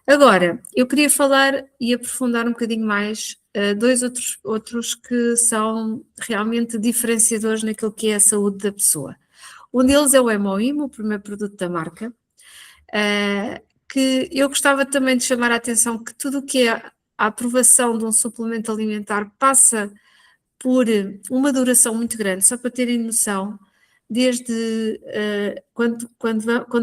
Agora, eu queria falar e aprofundar um bocadinho mais dois outros que são realmente diferenciadores naquilo que é a saúde da pessoa. Um deles é o Hemoim, o primeiro produto da marca, que eu gostava também de chamar a atenção que tudo o que é a aprovação de um suplemento alimentar passa por uma duração muito grande, só para terem noção, desde quando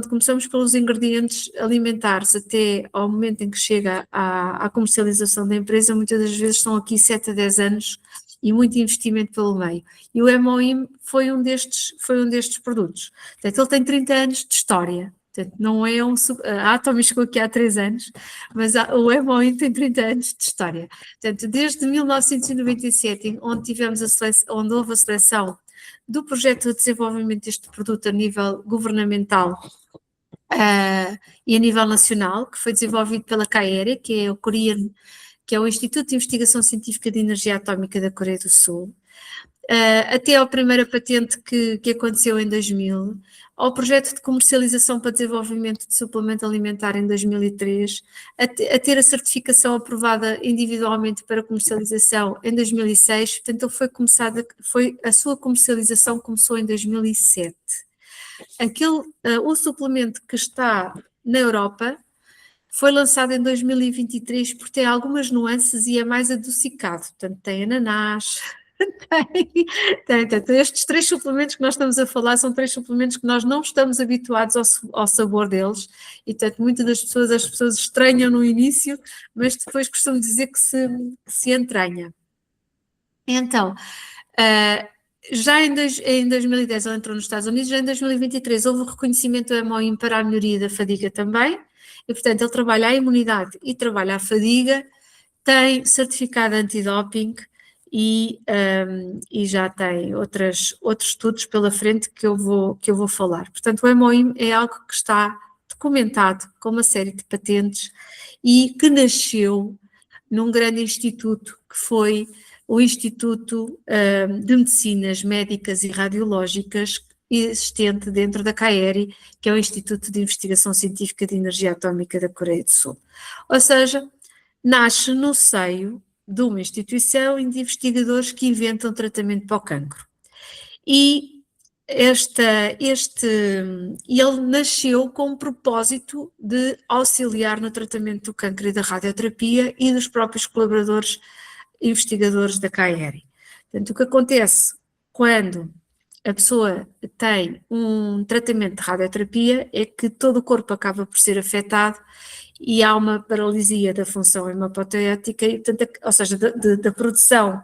começamos pelos ingredientes alimentares até ao momento em que chega à comercialização da empresa, muitas das vezes estão aqui 7 a 10 anos e muito investimento pelo meio. E o Hemoim foi um destes produtos. Portanto, ele tem 30 anos de história. Portanto, não é a Atomy chegou aqui há 3 anos, mas o Hemoim tem 30 anos de história. Portanto, desde 1997, onde houve a seleção do projeto de desenvolvimento deste produto a nível governamental e a nível nacional, que foi desenvolvido pela CAERE, que é o Instituto de Investigação Científica de Energia Atómica da Coreia do Sul, até à primeira patente que aconteceu em 2000, ao projeto de comercialização para desenvolvimento de suplemento alimentar em 2003, a ter a certificação aprovada individualmente para comercialização em 2006, portanto a sua comercialização começou em 2007. O suplemento que está na Europa foi lançado em 2023 porque tem algumas nuances e é mais adocicado, portanto tem ananás, tem. Estes 3 suplementos que nós estamos a falar são 3 suplementos que nós não estamos habituados ao sabor deles e, portanto, muitas das pessoas, as pessoas estranham no início, mas depois costumam dizer que se entranha. Então, já em 2010 ele entrou nos Estados Unidos, já em 2023 houve o reconhecimento do Hemoim para a melhoria da fadiga também, e portanto ele trabalha a imunidade e trabalha a fadiga, tem certificado antidoping e já tem outros estudos pela frente que eu vou falar. Portanto, o Hemoim é algo que está documentado com uma série de patentes e que nasceu num grande instituto que foi o Instituto de Medicinas Médicas e Radiológicas existente dentro da CAERE, que é o Instituto de Investigação Científica de Energia Atómica da Coreia do Sul. Ou seja, nasce no seio de uma instituição de investigadores que inventam tratamento para o cancro. E ele nasceu com o propósito de auxiliar no tratamento do cancro e da radioterapia e dos próprios colaboradores investigadores da CAERE. Portanto, o que acontece quando a pessoa tem um tratamento de radioterapia é que todo o corpo acaba por ser afetado e há uma paralisia da função hematopoética, ou seja, da produção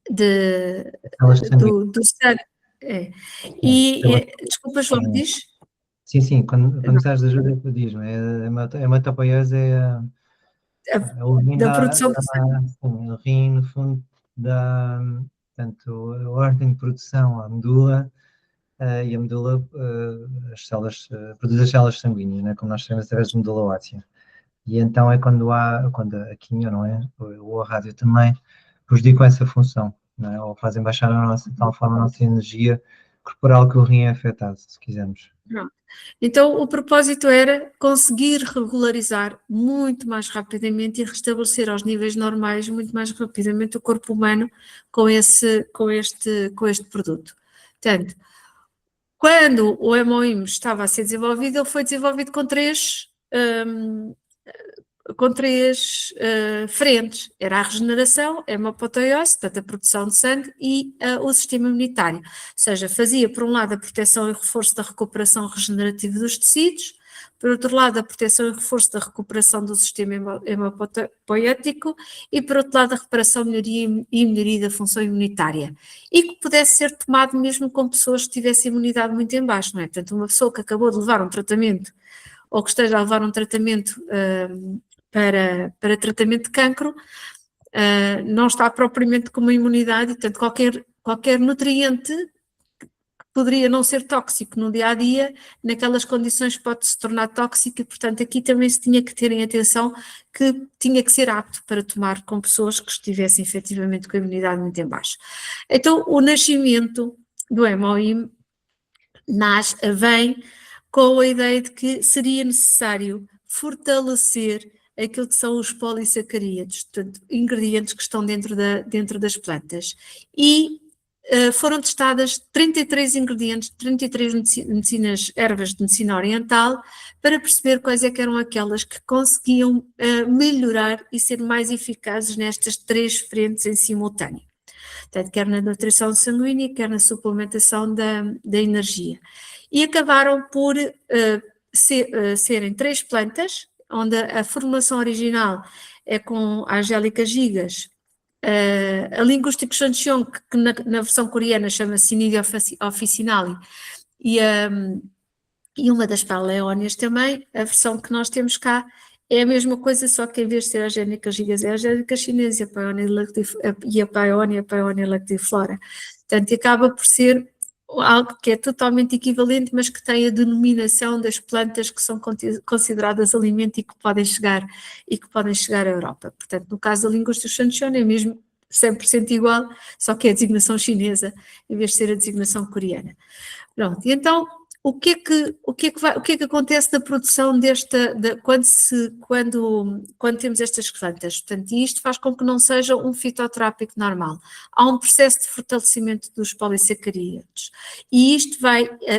do sangue. Desculpa, João, diz? Sim, quando estás de ajuda, tu diz, a hematopoiese é o rim da produção do sangue. O rim, no fundo, dá, portanto, a ordem de produção à medula, e a medula produz as células sanguíneas, né, como nós sabemos, através da medula óssea. E então é quando a quimio, não é? Ou a rádio também prejudicam essa função, não é? Ou fazem baixar de tal forma a nossa energia corporal que o rim é afetado, se quisermos. Pronto. Então, o propósito era conseguir regularizar muito mais rapidamente e restabelecer aos níveis normais muito mais rapidamente o corpo humano com este produto. Portanto, quando o Hemoim estava a ser desenvolvido, ele foi desenvolvido com três frentes. Era a regeneração, a hematopoiese, portanto a produção de sangue e o sistema imunitário. Ou seja, fazia por um lado a proteção e reforço da recuperação regenerativa dos tecidos, por outro lado a proteção e reforço da recuperação do sistema hematopoético e por outro lado a reparação e melhoria da função imunitária. E que pudesse ser tomado mesmo com pessoas que tivessem imunidade muito em baixo, não é? Portanto, uma pessoa que acabou de levar um tratamento ou que esteja a levar um tratamento para tratamento de cancro, não está propriamente com uma imunidade, e, portanto, qualquer nutriente que poderia não ser tóxico no dia-a-dia, naquelas condições pode se tornar tóxico e, portanto, aqui também se tinha que terem atenção que tinha que ser apto para tomar com pessoas que estivessem efetivamente com a imunidade muito em baixo. Então, o nascimento do Hemoim vem com a ideia de que seria necessário fortalecer aquilo que são os polissacarídeos, portanto, ingredientes que estão dentro das plantas. E foram testadas 33 ingredientes, 33 ervas de medicina oriental, para perceber quais é que eram aquelas que conseguiam melhorar e ser mais eficazes nestas 3 frentes em simultâneo. Portanto, quer na nutrição sanguínea, quer na suplementação da energia. E acabaram por serem 3 plantas, onde a formulação original é com a Angélica Gigas, a Linguistic Chanchong, que na versão coreana chama-se Cnidia officinale, e uma das paleónias também, a versão que nós temos cá é a mesma coisa, só que em vez de ser a Angélica Gigas é a Angélica chinesa e a Paeonia lactiflora. Portanto, acaba por ser algo que é totalmente equivalente, mas que tem a denominação das plantas que são consideradas alimento e que podem chegar à Europa. Portanto, no caso da Linguistic Chanchong é mesmo 100% igual, só que é a designação chinesa em vez de ser a designação coreana. Pronto, e então o que é que acontece na produção quando temos estas plantas? Portanto, e isto faz com que não seja um fitoterápico normal. Há um processo de fortalecimento dos polissacarídeos e isto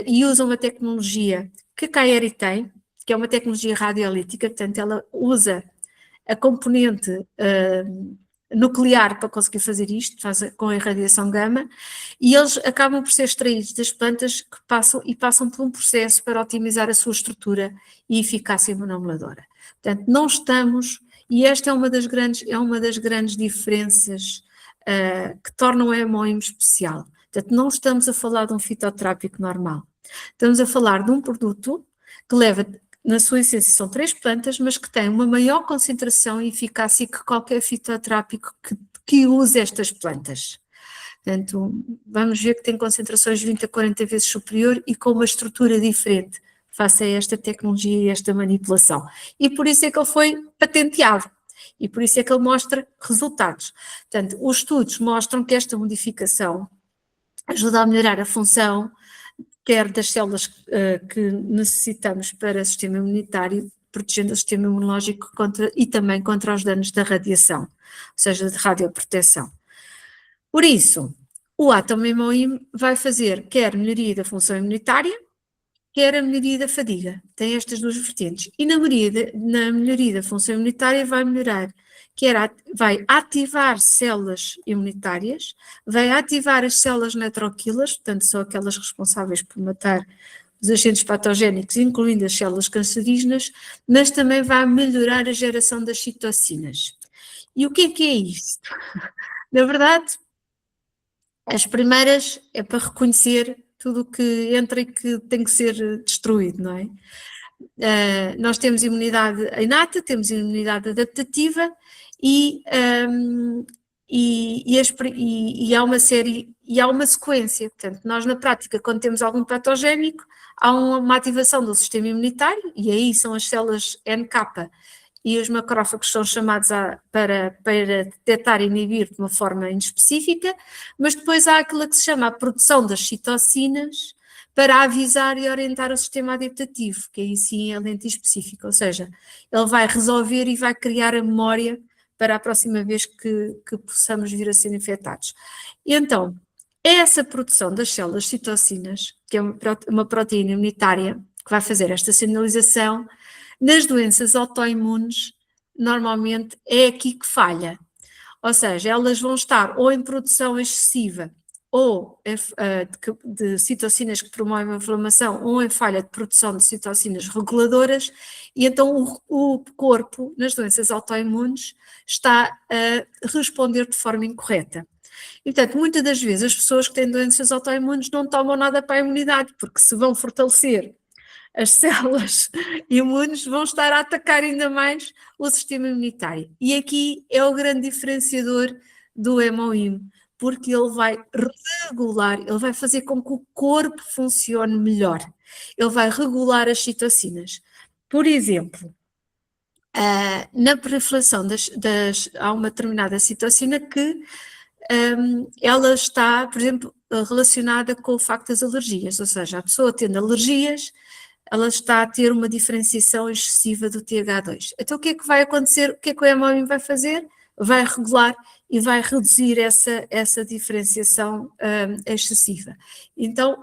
e usa uma tecnologia que a Kaeri tem, que é uma tecnologia radiolítica, portanto ela usa a componente nuclear para conseguir fazer isto, faz com a irradiação gama, e eles acabam por ser extraídos das plantas que passam por um processo para otimizar a sua estrutura e eficácia imunomoduladora. Portanto, não estamos, e esta é uma das grandes diferenças que tornam a hemoímune especial. Portanto, não estamos a falar de um fitoterápico normal, estamos a falar de um produto que leva, na sua essência são 3 plantas, mas que têm uma maior concentração e eficácia que qualquer fitoterápico que use estas plantas. Portanto, vamos ver que tem concentrações 20 a 40 vezes superior e com uma estrutura diferente face a esta tecnologia e esta manipulação. E por isso é que ele foi patenteado. E por isso é que ele mostra resultados. Portanto, os estudos mostram que esta modificação ajuda a melhorar a função quer das células que necessitamos para o sistema imunitário, protegendo o sistema imunológico e também contra os danos da radiação, ou seja, de radioproteção. Por isso, o átomo hemoímune vai fazer quer melhoria da função imunitária, quer a melhoria da fadiga. Tem estas 2 vertentes. E na melhoria da função imunitária vai ativar células imunitárias, vai ativar as células neutroquilas, portanto são aquelas responsáveis por matar os agentes patogénicos, incluindo as células cancerígenas, mas também vai melhorar a geração das citocinas. E o que é isto? Na verdade, as primeiras é para reconhecer tudo o que entra e que tem que ser destruído, não é? Nós temos imunidade inata, temos imunidade adaptativa e há uma sequência. Portanto, nós na prática, quando temos algum patogénico, há uma ativação do sistema imunitário e aí são as células NK e os macrófagos são chamados para detectar e inibir de uma forma inespecífica, mas depois há aquilo que se chama a produção das citocinas para avisar e orientar o sistema adaptativo, que aí sim é lente específica, ou seja, ele vai resolver e vai criar a memória para a próxima vez que possamos vir a ser infectados. E então, essa produção das células citocinas, que é uma proteína imunitária que vai fazer esta sinalização, nas doenças autoimunes, normalmente é aqui que falha. Ou seja, elas vão estar ou em produção excessiva ou de citocinas que promovem a inflamação ou em falha de produção de citocinas reguladoras, e então o corpo, nas doenças autoimunes, está a responder de forma incorreta. E, portanto, muitas das vezes as pessoas que têm doenças autoimunes não tomam nada para a imunidade, porque se vão fortalecer as células imunes, vão estar a atacar ainda mais o sistema imunitário. E aqui é o grande diferenciador do hemoímune, porque ele vai regular, ele vai fazer com que o corpo funcione melhor. Ele vai regular as citocinas. Por exemplo, na proliferação há uma determinada citocina que ela está, por exemplo, relacionada com o facto das alergias, ou seja, a pessoa tendo alergias, ela está a ter uma diferenciação excessiva do TH2. Então o que é que vai acontecer? O que é que o hemoímune vai fazer? Vai regular e vai reduzir essa diferenciação excessiva. Então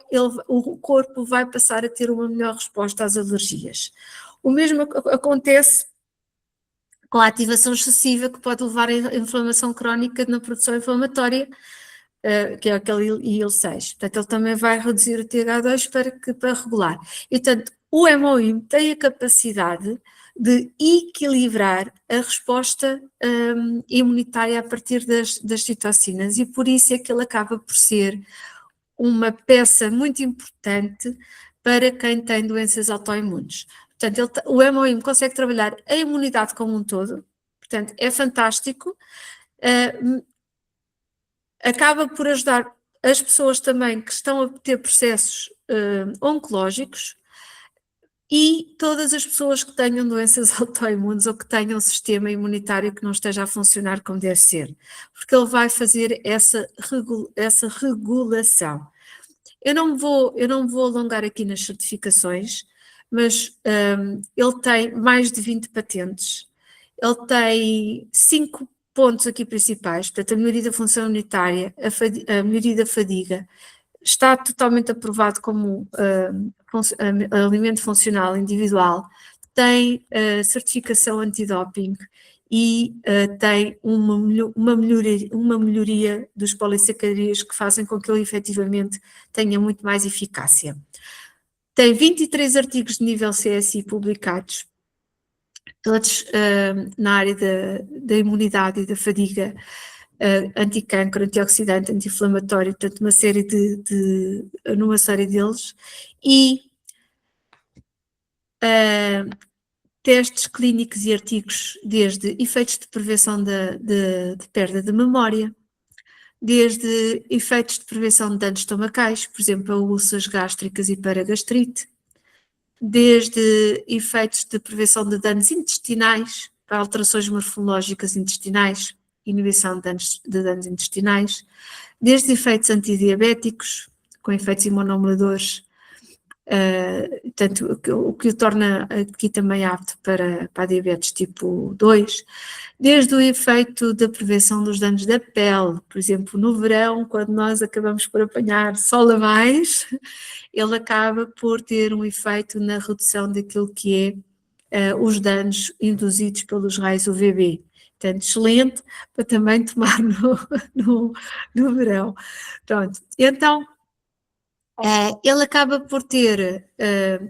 o corpo vai passar a ter uma melhor resposta às alergias. O mesmo acontece com a ativação excessiva, que pode levar à inflamação crónica na produção inflamatória, que é aquele IL-6. Portanto, ele também vai reduzir o TH2 para regular. E, portanto, o hemoímune tem a capacidade de equilibrar a resposta imunitária a partir das citocinas, e por isso é que ele acaba por ser uma peça muito importante para quem tem doenças autoimunes. Portanto, o hemoímune consegue trabalhar a imunidade como um todo, portanto, é fantástico. Acaba por ajudar as pessoas também que estão a ter processos oncológicos, e todas as pessoas que tenham doenças autoimunes ou que tenham um sistema imunitário que não esteja a funcionar como deve ser, porque ele vai fazer essa regulação. Eu não vou alongar aqui nas certificações, mas ele tem mais de 20 patentes, ele tem 5 pontos aqui principais, portanto a melhoria da função imunitária, a melhoria da fadiga, está totalmente aprovado como alimento funcional individual, tem certificação antidoping e tem uma melhoria dos polissacáridos que fazem com que ele efetivamente tenha muito mais eficácia. Tem 23 artigos de nível CSI publicados, todos na área da imunidade e da fadiga, anticâncro, antioxidante, anti-inflamatório, portanto numa série deles, e testes clínicos e artigos, desde efeitos de prevenção de perda de memória, desde efeitos de prevenção de danos estomacais, por exemplo, a úlceras gástricas e paragastrite, desde efeitos de prevenção de danos intestinais, para alterações morfológicas intestinais, inibição de danos intestinais, desde efeitos antidiabéticos, com efeitos imunomoduladores, portanto, o que o torna aqui também apto para a diabetes tipo 2, desde o efeito da prevenção dos danos da pele, por exemplo, no verão, quando nós acabamos por apanhar sol a mais, ele acaba por ter um efeito na redução daquilo que é os danos induzidos pelos raios UVB. Portanto, excelente para também tomar no verão. Pronto, então ele acaba por ter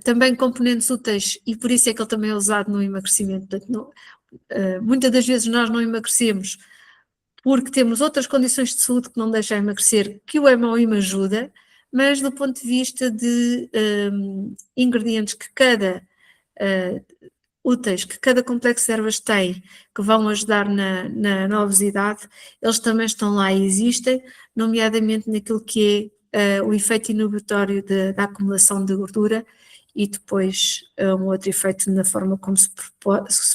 também componentes úteis, e por isso é que ele também é usado no emagrecimento. Portanto, muitas das vezes nós não emagrecemos porque temos outras condições de saúde que não deixam emagrecer, que o hemoímune ajuda, mas do ponto de vista de ingredientes úteis que cada complexo de ervas tem, que vão ajudar na obesidade, eles também estão lá e existem, nomeadamente naquilo que é o efeito inibitório da acumulação de gordura, e depois um outro efeito na forma como se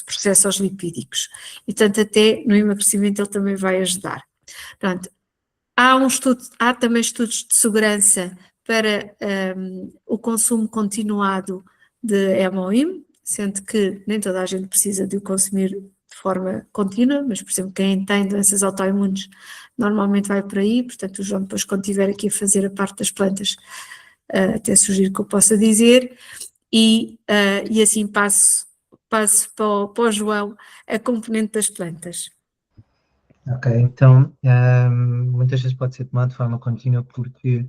processa os lipídicos. E tanto até no emagrecimento ele também vai ajudar. Pronto. Há também estudos de segurança para o consumo continuado de hemoímune, sendo que nem toda a gente precisa de o consumir de forma contínua, mas, por exemplo, quem tem doenças autoimunes normalmente vai por aí. Portanto, o João, depois, quando estiver aqui a fazer a parte das plantas, até sugiro que eu possa dizer, e assim passo para o João a componente das plantas. Ok, então muitas vezes pode ser tomado de forma contínua, porque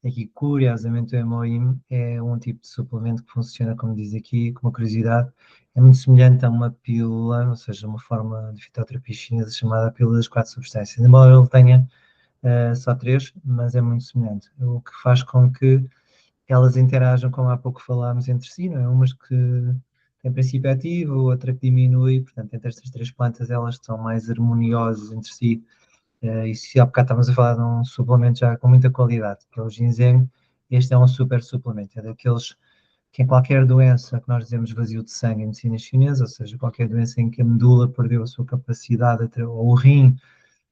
aqui, curiosamente, o hemoímune é um tipo de suplemento que funciona, como diz aqui, com uma curiosidade, é muito semelhante a uma pílula, ou seja, uma forma de fitoterapia chinesa chamada pílula das 4 substâncias. Embora ele tenha só 3, mas é muito semelhante, o que faz com que elas interajam, como há pouco falámos, entre si, não é? Umas que têm princípio ativo, outra que diminui, portanto, entre estas 3 plantas elas são mais harmoniosas entre si. E se há bocado estávamos a falar de um suplemento já com muita qualidade, que é o ginseng, este é um super suplemento, é daqueles que em qualquer doença que nós dizemos vazio de sangue em medicina chinesa, ou seja, qualquer doença em que a medula perdeu a sua capacidade, ou o rim,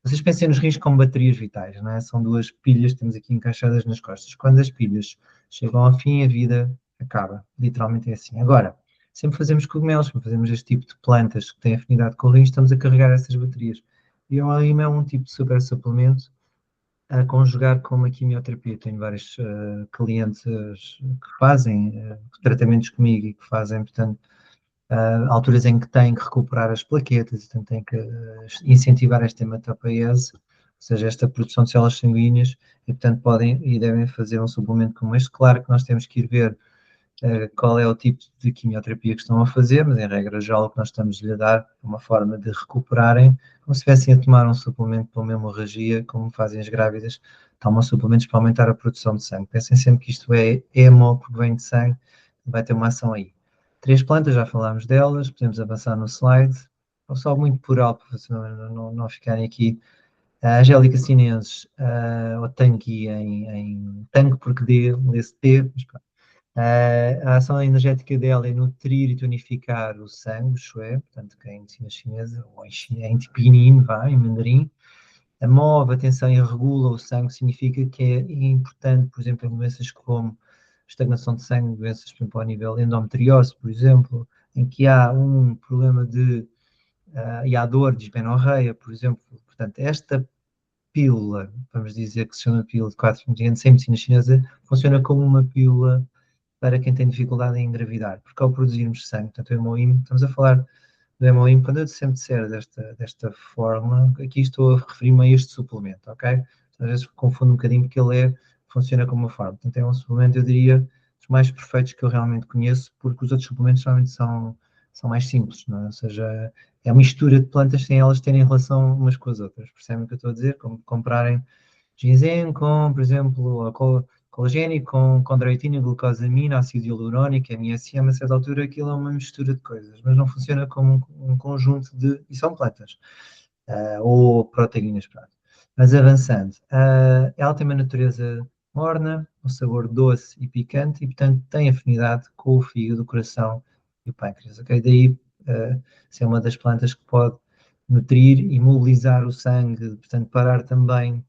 vocês pensem nos rins como baterias vitais, não é? São 2 pilhas que temos aqui encaixadas nas costas. Quando as pilhas chegam ao fim, a vida acaba. Literalmente é assim. Agora, sempre fazemos cogumelos, sempre fazemos este tipo de plantas que têm afinidade com o rim, estamos a carregar essas baterias. E o AIM é um tipo de super suplemento a conjugar com uma quimioterapia. Tenho vários clientes que fazem tratamentos comigo e que fazem, portanto, alturas em que têm que recuperar as plaquetas, então têm que incentivar esta hematopoiese, ou seja, esta produção de células sanguíneas, e portanto podem e devem fazer um suplemento como este. Claro que nós temos que ir ver qual é o tipo de quimioterapia que estão a fazer, mas em regra já o que nós estamos a lhe dar é uma forma de recuperarem, como se estivessem a tomar um suplemento para uma hemorragia, como fazem as grávidas, tomam suplementos para aumentar a produção de sangue. Pensem sempre que isto é hemo, porque vem de sangue, vai ter uma ação aí. 3 plantas, já falámos delas, podemos avançar no slide, só muito por alto, para não ficarem aqui. A Angélica Sinenses, ou Tanqui em tanque, porque lê-se T, mas pronto. A ação energética dela é nutrir e tonificar o sangue, o shui, portanto, que é em medicina chinesa, ou em pinyin, em mandarim. Move a tensão e regula o sangue, significa que é importante, por exemplo, em doenças como estagnação de sangue, doenças, por exemplo, ao nível endometriose, por exemplo, em que há um problema e há dor, dismenorreia, por exemplo. Portanto, esta pílula, vamos dizer que se chama pílula de 4 nutrientes em medicina chinesa, funciona como uma pílula para quem tem dificuldade em engravidar, porque ao produzirmos sangue, portanto, o hemoímio, estamos a falar do hemoímio, quando eu sempre disser desta forma, aqui estou a referir-me a este suplemento, ok? Às vezes confundo um bocadinho porque ele funciona como uma forma. Portanto, é um suplemento, eu diria, dos mais perfeitos que eu realmente conheço, porque os outros suplementos realmente são mais simples, não é? Ou seja, é uma mistura de plantas sem elas terem relação umas com as outras. Percebem o que eu estou a dizer? Como comprarem ginseng com, por exemplo, colagênico com condroitina, glucosamina, ácido hialurónico, MSM, a certa altura aquilo é uma mistura de coisas, mas não funciona como um conjunto de... e são plantas, ou proteínas, pronto. Mas avançando, ela tem uma natureza morna, um sabor doce e picante, e portanto tem afinidade com o fígado, o coração e o pâncreas, ok? Daí ser uma das plantas que pode nutrir e mobilizar o sangue, portanto parar também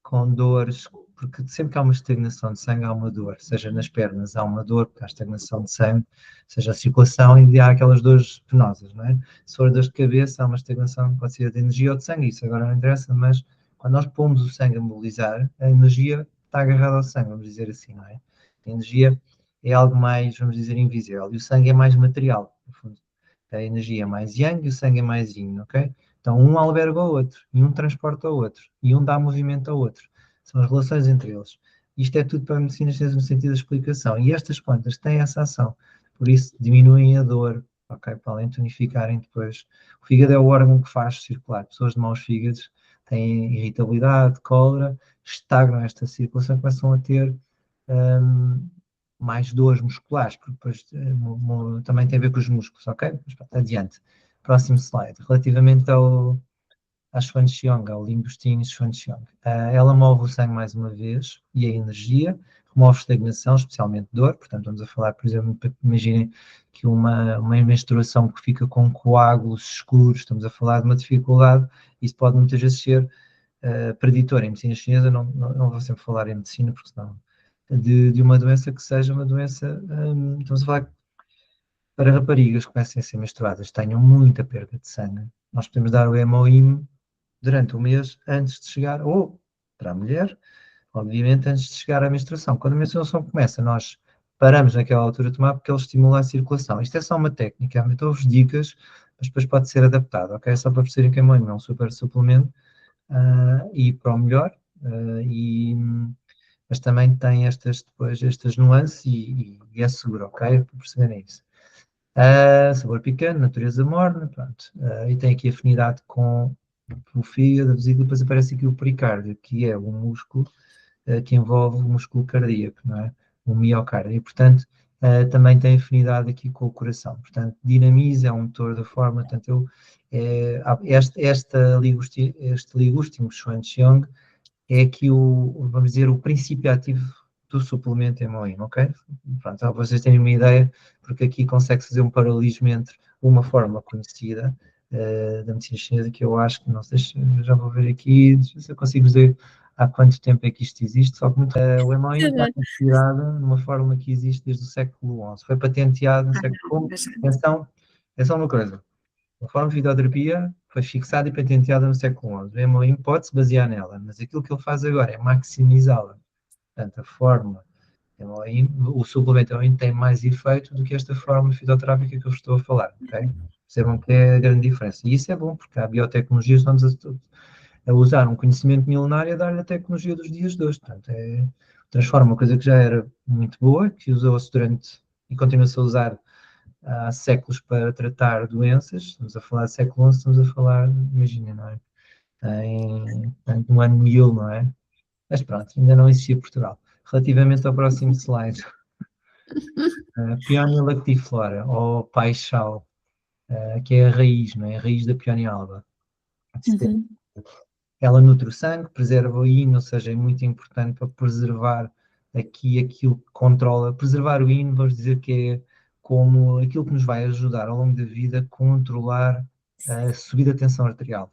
com dores, porque sempre que há uma estagnação de sangue há uma dor, seja nas pernas há uma dor, porque há estagnação de sangue, seja a circulação e há aquelas dores penosas, não é? Se for dores de cabeça, há uma estagnação, pode ser de energia ou de sangue, isso agora não interessa, mas quando nós pomos o sangue a mobilizar, a energia está agarrada ao sangue, vamos dizer assim, não é? A energia é algo mais, vamos dizer, invisível, e o sangue é mais material, no fundo. A energia é mais yang e o sangue é mais yin, ok? Então, um alberga o outro, e um transporta o outro, e um dá movimento ao outro. São as relações entre eles. Isto é tudo para a medicina chinesa no sentido da explicação. E estas plantas têm essa ação. Por isso, diminuem a dor, ok? Para além de tonificarem depois. O fígado é o órgão que faz circular. Pessoas de maus fígados têm irritabilidade, cólera, estagnam esta circulação, começam a ter mais dores musculares, porque depois também tem a ver com os músculos, ok? Mas pronto, adiante. Próximo slide. Relativamente à Xuanxiong, ao Lingustin Xuanxiong. Ela move o sangue mais uma vez e a energia, remove estagnação, especialmente dor. Portanto, estamos a falar, por exemplo, imaginem que uma menstruação que fica com coágulos escuros, estamos a falar de uma dificuldade, isso pode muitas vezes ser preditor. Em medicina chinesa, não vou sempre falar em medicina, porque senão de uma doença que seja uma doença, estamos a falar para raparigas que comecem a ser menstruadas, tenham muita perda de sangue. Nós podemos dar o hemoímio durante o mês antes de chegar, ou para a mulher, obviamente, antes de chegar à menstruação. Quando a menstruação começa, nós paramos naquela altura de tomar porque ele estimula a circulação. Isto é só uma técnica, eu dou-vos dicas, mas depois pode ser adaptado, ok? É só para perceberem que a hemoímio é um super suplemento e para o melhor, mas também tem estas nuances e é seguro, ok? Para perceberem isso. Sabor picante, natureza morna, pronto. E tem aqui afinidade com o fígado, a vesícula, depois aparece aqui o pericárdio, que é o músculo que envolve o músculo cardíaco, não é? O miocárdio. E, portanto, também tem afinidade aqui com o coração. Portanto, dinamiza, é um motor da forma. Portanto, este ligustino Xuanxiong é aqui vamos dizer, o princípio ativo do suplemento hemoína, ok? Pronto, só para vocês terem uma ideia, porque aqui consegue fazer um paralelismo entre uma forma conhecida da medicina chinesa, que eu acho que, não sei, já vou ver aqui, se eu consigo dizer há quanto tempo é que isto existe, só que o hemoíno está considerado numa fórmula que existe desde o século XI. Foi patenteado no século XI. Atenção, é só uma coisa. A forma de fitoterapia foi fixada e patenteada no século XI. O hemoíno pode-se basear nela, mas aquilo que ele faz agora é maximizá-la. Portanto, a forma o suplemento hemoíno tem mais efeito do que esta forma fitoterápica que eu estou a falar, ok? Percebam que é a grande diferença. E isso é bom, porque a biotecnologia estamos a usar um conhecimento milenário e a dar-lhe a tecnologia dos dias de hoje. Portanto, transforma uma coisa que já era muito boa, que usou-se durante e continua-se a usar há séculos para tratar doenças. Estamos a falar de século XI, estamos a falar, imagina, não é? No ano 1000, não é? Mas pronto, ainda não existia Portugal. Relativamente ao próximo slide, Peonia lactiflora, ou paixal, que é a raiz, não é? A raiz da Peonia alba. Uhum. Ela nutre o sangue, preserva o yin, ou seja, é muito importante para preservar aqui aquilo que controla. Preservar o yin, vamos dizer que é como aquilo que nos vai ajudar ao longo da vida a controlar a subida da tensão arterial.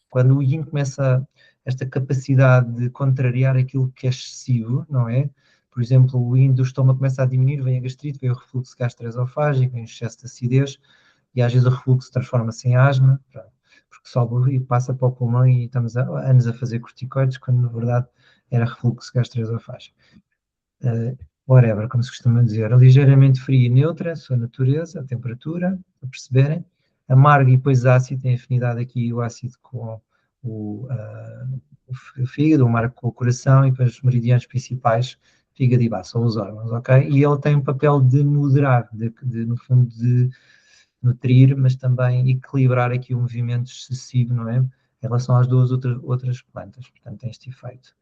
Quando o yin começa esta capacidade de contrariar aquilo que é excessivo, não é? Por exemplo, o yin do estômago começa a diminuir, vem a gastrite, vem o refluxo gastroesofágico, vem o excesso de acidez, e às vezes o refluxo transforma-se em asma, porque sobe e passa para o pulmão e estamos há anos a fazer corticoides, quando na verdade era refluxo gastroesofágico. Whatever, como se costuma dizer, ligeiramente fria e neutra, sua natureza, a temperatura, para perceberem. Amargo e depois ácido, tem afinidade aqui o ácido com o fígado, o amargo com o coração, e depois os meridianos principais, fígado e baço, são os órgãos, ok? E ele tem um papel de moderar, no fundo, de nutrir, mas também equilibrar aqui o movimento excessivo, não é? Em relação às duas outras plantas, portanto tem este efeito.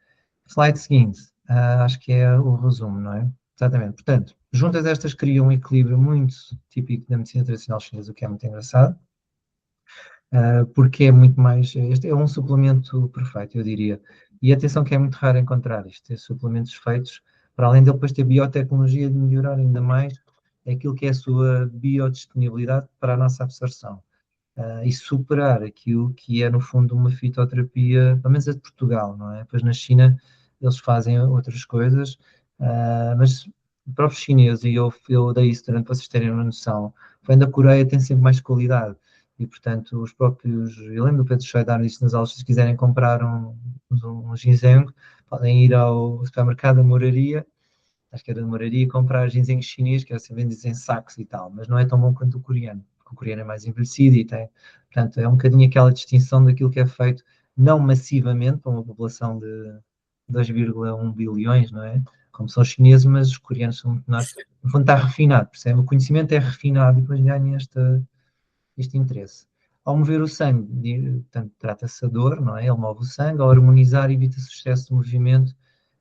Slide seguinte, acho que é o resumo, não é? Exatamente. Portanto, juntas estas criam um equilíbrio muito típico da medicina tradicional chinesa, o que é muito engraçado, porque é muito mais. Este é um suplemento perfeito, eu diria. E atenção que é muito raro encontrar isto, ter suplementos feitos, para além de depois ter biotecnologia de melhorar ainda mais aquilo que é a sua biodisponibilidade para a nossa absorção. E superar aquilo que é, no fundo, uma fitoterapia, pelo menos a de Portugal, não é? Depois na China eles fazem outras coisas, mas os próprios chineses, e eu dei isso durante para vocês terem uma noção, vem da Coreia, tem sempre mais qualidade. E, portanto, os próprios, eu lembro do Pedro Choi dar isso nas aulas, se quiserem comprar um ginseng, podem ir ao supermercado da Moraria, acho que era da Moraria, comprar ginseng chinês, que é assim, vendidos em sacos e tal, mas não é tão bom quanto o coreano, porque o coreano é mais envelhecido e tem, portanto, é um bocadinho aquela distinção daquilo que é feito, não massivamente, para uma população de 2,1 bilhões, não é? Como são os chineses, mas os coreanos são muito menores. No fundo está refinado, percebe? O conhecimento é refinado e depois ganha este interesse. Ao mover o sangue, portanto, trata-se a dor, não é? Ele move o sangue, ao harmonizar, evita-se o excesso de movimento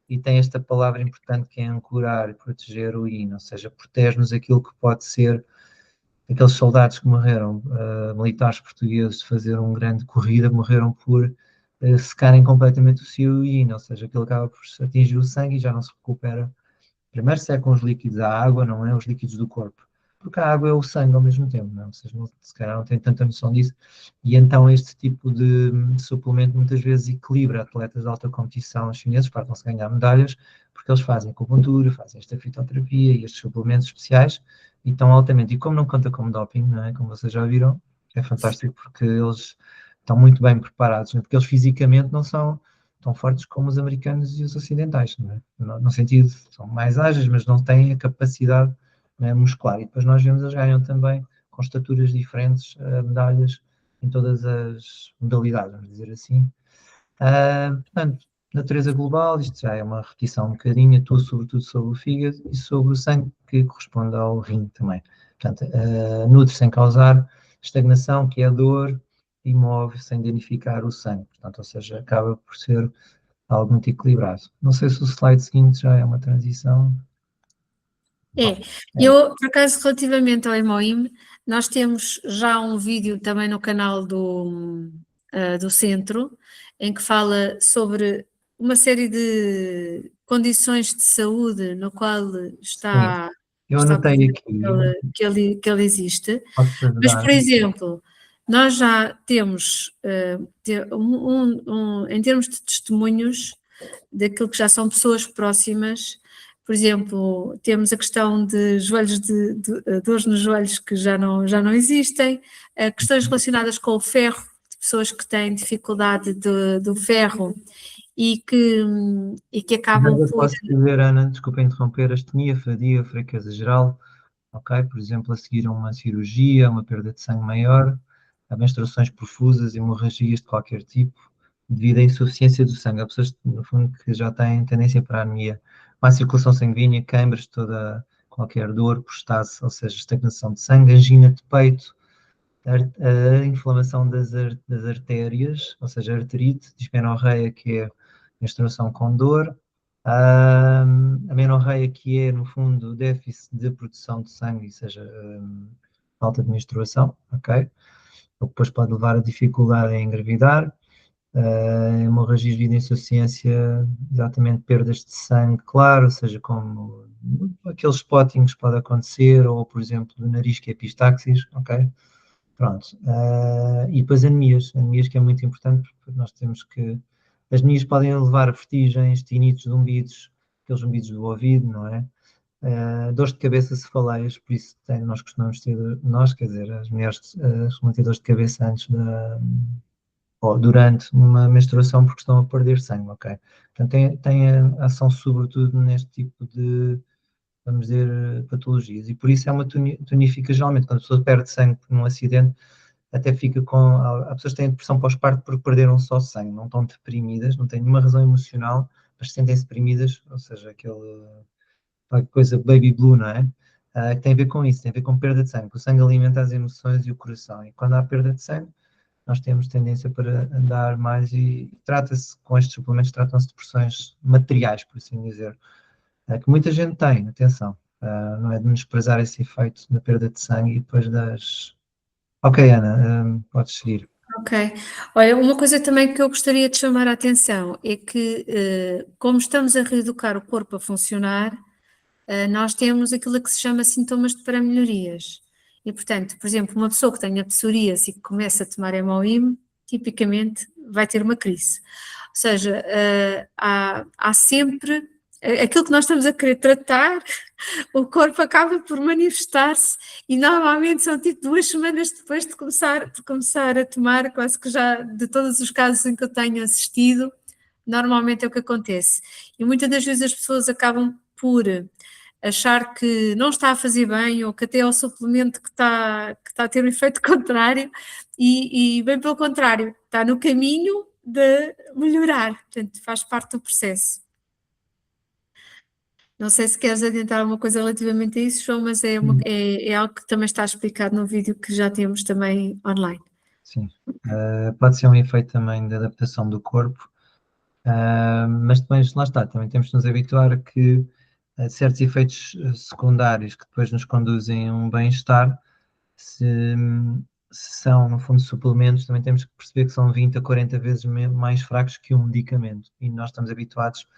e tem esta palavra importante que é ancorar e proteger o yin, ou seja, protege-nos aquilo que pode ser aqueles soldados que morreram, militares portugueses, de fazer uma grande corrida, morreram por secarem completamente o seu yin, ou seja, aquilo acaba por atingir o sangue e já não se recupera. Primeiro secam os líquidos, a água, não é? Os líquidos do corpo. Porque a água é o sangue ao mesmo tempo, não é? Vocês não, se calhar não têm tanta noção disso. E então este tipo de suplemento muitas vezes equilibra atletas de alta competição chineses para não se ganhar medalhas, porque eles fazem acupuntura, fazem esta fitoterapia e estes suplementos especiais e estão altamente. E como não conta como doping, não é? Como vocês já viram, é fantástico porque eles estão muito bem preparados, não é? Porque eles fisicamente não são tão fortes como os americanos e os ocidentais, não é? No sentido, são mais ágeis, mas não têm a capacidade, é, muscular. E depois nós vemos, eles ganham também com estaturas diferentes, medalhas em todas as modalidades, vamos dizer assim. Portanto, natureza global, isto já é uma repetição um bocadinho, atua sobretudo sobre o fígado e sobre o sangue, que corresponde ao rim também. Portanto, nutre sem causar estagnação, que é a dor, e move sem danificar o sangue. Portanto, ou seja, acaba por ser algo muito equilibrado. Não sei se o slide seguinte já é uma transição. Eu, por acaso, relativamente ao Hemoim, nós temos já um vídeo também no canal do centro, em que fala sobre uma série de condições de saúde no qual está, eu está anotei presente aqui, que ele existe. posso Mas, ajudar? por exemplo, nós já temos, em termos de testemunhos, daquilo que já são pessoas próximas. Por exemplo, temos a questão de joelhos dores nos joelhos que já não existem, questões relacionadas com o ferro, de pessoas que têm dificuldade do ferro e que acabam Eu por... posso dizer, Ana, desculpa interromper, astenia, fadiga, fraqueza geral, ok? Por exemplo, a seguir a uma cirurgia, uma perda de sangue maior, a menstruações profusas, hemorragias de qualquer tipo, devido à insuficiência do sangue. Há pessoas, no fundo, que já têm tendência para a anemia. Má circulação sanguínea, câimbras, qualquer dor, prostase, ou seja, estagnação de sangue, angina de peito, a inflamação das artérias, ou seja, arterite, dismenorreia, que é menstruação com dor, a menorreia, que é, no fundo, déficit de produção de sangue, ou seja, falta de menstruação, ok? O que depois pode levar a dificuldade em engravidar, hemorragias de insuficiência, exatamente perdas de sangue, claro, ou seja, como aqueles spottings pode acontecer, ou, por exemplo, do nariz, que é epistaxis, ok? Pronto. E depois anemias que é muito importante, porque nós temos que... As anemias podem levar a vertigens, tinitos, zumbidos, aqueles zumbidos do ouvido, não é? Dores de cabeça, cefaleias, por isso nós costumamos ter, nós, quer dizer, as mulheres costumam ter dores de cabeça antes ou durante uma menstruação porque estão a perder sangue, ok? Portanto, tem ação sobretudo neste tipo de, vamos dizer, patologias. E por isso é uma tonifica, geralmente, quando a pessoa perde sangue num acidente, até fica com... Há pessoas que têm depressão pós-parto porque perderam só sangue, não estão deprimidas, não têm nenhuma razão emocional, mas sentem-se deprimidas, ou seja, aquela coisa baby blue, não é? Que tem a ver com isso, tem a ver com perda de sangue. O sangue alimenta as emoções e o coração. E quando há perda de sangue, nós temos tendência para andar mais e trata-se, com estes suplementos, tratam-se de depressões materiais, por assim dizer, que muita gente tem, atenção. Não é de menosprezar esse efeito da perda de sangue e depois das... Ok, Ana, podes seguir. Ok. Olha, uma coisa também que eu gostaria de chamar a atenção é que, como estamos a reeducar o corpo a funcionar, nós temos aquilo que se chama sintomas de pré-melhorias. E, portanto, por exemplo, uma pessoa que tenha psoríase e que começa a tomar Hemoim, tipicamente vai ter uma crise. Ou seja, há sempre aquilo que nós estamos a querer tratar, o corpo acaba por manifestar-se e normalmente são tipo 2 semanas depois de começar a tomar, quase que já de todos os casos em que eu tenho assistido, normalmente é o que acontece. E muitas das vezes as pessoas acabam por achar que não está a fazer bem ou que até é o suplemento que está a ter um efeito contrário e bem pelo contrário, está no caminho de melhorar, portanto faz parte do processo. Não sei se queres adiantar alguma coisa relativamente a isso, João, mas é algo que também está explicado no vídeo que já temos também online. Sim. Pode ser um efeito também de adaptação do corpo, mas depois, lá está, também temos de nos habituar a que certos efeitos secundários que depois nos conduzem a um bem-estar, se são, no fundo, suplementos, também temos que perceber que são 20 a 40 vezes mais fracos que um medicamento. E nós estamos habituados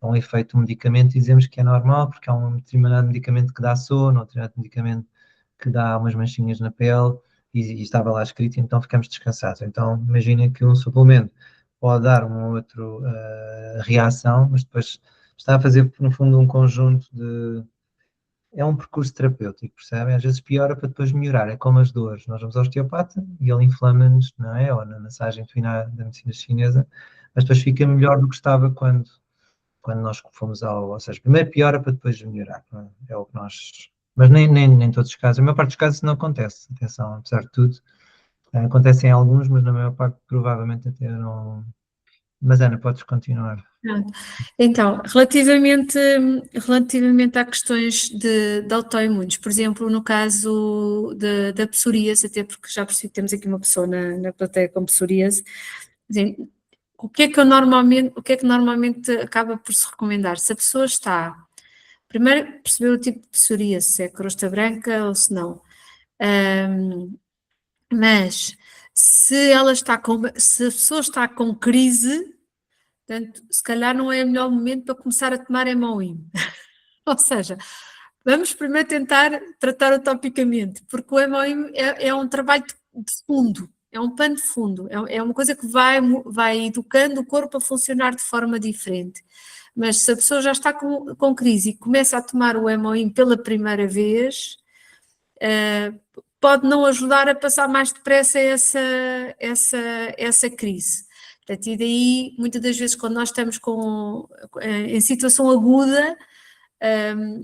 a um efeito do medicamento e dizemos que é normal, porque há um determinado medicamento que dá sono, um determinado medicamento que dá umas manchinhas na pele, e estava lá escrito, então ficamos descansados. Então, imaginem que um suplemento pode dar uma outra reação, mas depois está a fazer, no fundo, um conjunto de... É um percurso terapêutico, percebem? Às vezes piora para depois melhorar, é como as dores. Nós vamos ao osteopata e ele inflama-nos, não é? Ou na massagem da medicina chinesa, mas depois fica melhor do que estava quando nós fomos ou seja, primeiro piora para depois melhorar, é o que nós... Mas nem todos os casos, a maior parte dos casos isso não acontece, atenção, apesar de tudo, acontecem alguns, mas na maior parte provavelmente até não... Mas Ana, podes continuar. Então, relativamente a questões de autoimunes, por exemplo, no caso da psoríase, até porque já percebi que temos aqui uma pessoa na plateia com psoríase, assim, o que é que normalmente acaba por se recomendar? Se a pessoa está, primeiro perceber o tipo de psoríase, se é crosta branca ou se não. Mas se a pessoa está com crise, portanto, se calhar não é o melhor momento para começar a tomar Hemoim. Ou seja, vamos primeiro tentar tratar utopicamente, porque o Hemoim é um trabalho de fundo, é um pano de fundo, é uma coisa que vai educando o corpo a funcionar de forma diferente. Mas se a pessoa já está com crise e começa a tomar o Hemoin pela primeira vez, pode não ajudar a passar mais depressa essa crise. Portanto, e daí, muitas das vezes, quando nós estamos em situação aguda,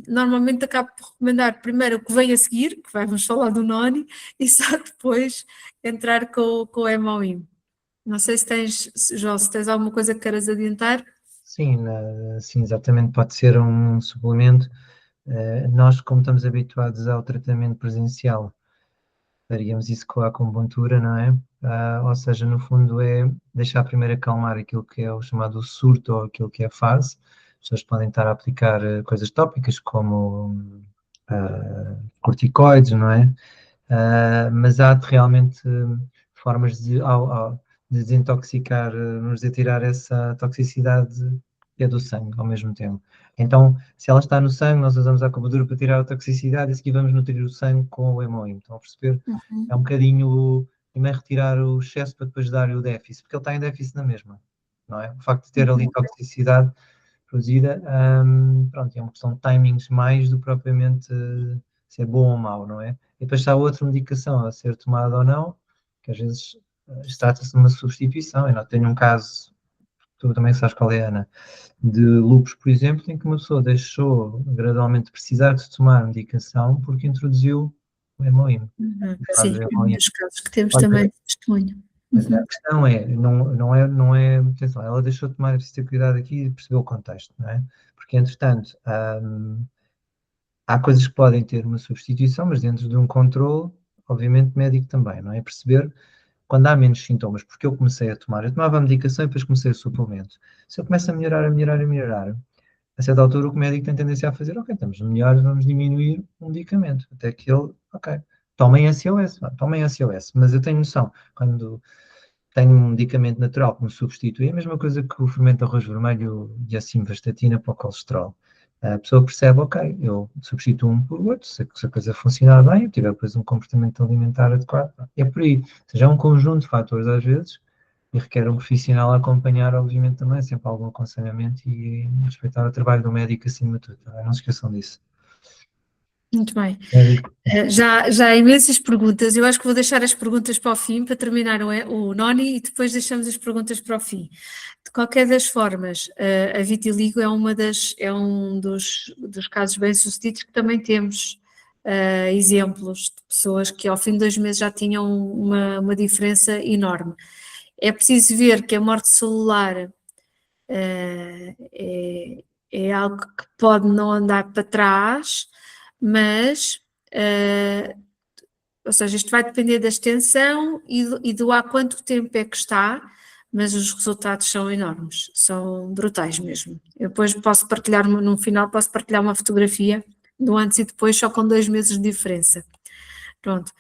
normalmente acabo por recomendar primeiro o que vem a seguir, que vamos falar do Noni, e só depois entrar com o Hemoin. Não sei se tens, João, se tens alguma coisa que queiras adiantar. Sim, sim, exatamente, pode ser um suplemento. Nós, como estamos habituados ao tratamento presencial, faríamos isso com a acupuntura, não é? Ou seja, no fundo é deixar primeiro acalmar aquilo que é o chamado surto ou aquilo que é a fase. As pessoas podem estar a aplicar coisas tópicas como corticoides, não é? Mas há realmente formas de desintoxicar, vamos dizer, tirar essa toxicidade que é do sangue ao mesmo tempo. Então, se ela está no sangue, nós usamos a acupuntura para tirar a toxicidade e seguir vamos nutrir o sangue com o hemoína. Estão a perceber? É um bocadinho, primeiro retirar o excesso para depois dar o déficit, porque ele está em déficit na mesma, não é? O facto de ter ali toxicidade produzida, pronto, é uma questão de timings mais do que propriamente se é bom ou mau, não é? E depois está outra medicação a ser tomada ou não, que às vezes trata-se de uma substituição. Eu não tenho um caso, tu também sabes qual é, Ana, de lúpus, por exemplo, em que uma pessoa deixou gradualmente de precisar de tomar medicação porque introduziu o hemoína. Sim, é um dos casos que temos também de testemunho. A questão é, não é, atenção, ela deixou de tomar, preciso ter cuidado aqui e perceber o contexto, não é? Porque, entretanto, há coisas que podem ter uma substituição, mas dentro de um controle, obviamente, médico também, não é? Perceber quando há menos sintomas, porque eu comecei a tomar, eu tomava a medicação e depois comecei o suplemento. Se eu começo a melhorar, a certa altura o que o médico tem tendência a fazer, ok, estamos melhores, vamos diminuir o medicamento, até que ele, ok, tomem SOS, mas eu tenho noção, quando tenho um medicamento natural que me substitui, é a mesma coisa que o fermento de arroz vermelho e a simvastatina para o colesterol. A pessoa percebe, ok, eu substituo um por outro, se a coisa funcionar bem, eu tiver depois um comportamento alimentar adequado, é por aí. Ou seja, é um conjunto de fatores às vezes, e requer um profissional a acompanhar, obviamente, também, sempre algum aconselhamento e respeitar o trabalho do médico acima de tudo. Não se esqueçam disso. Muito bem. Já há imensas perguntas. Eu acho que vou deixar as perguntas para o fim, para terminar o Noni, e depois deixamos as perguntas para o fim. De qualquer das formas, a vitiligo é um dos casos bem-sucedidos que também temos exemplos de pessoas que ao fim de 2 meses já tinham uma diferença enorme. É preciso ver que a morte celular é algo que pode não andar para trás, mas, ou seja, isto vai depender da extensão e do há quanto tempo é que está, mas os resultados são enormes, são brutais mesmo. Eu depois posso partilhar, no final, posso partilhar uma fotografia do antes e depois, só com 2 meses de diferença. Pronto.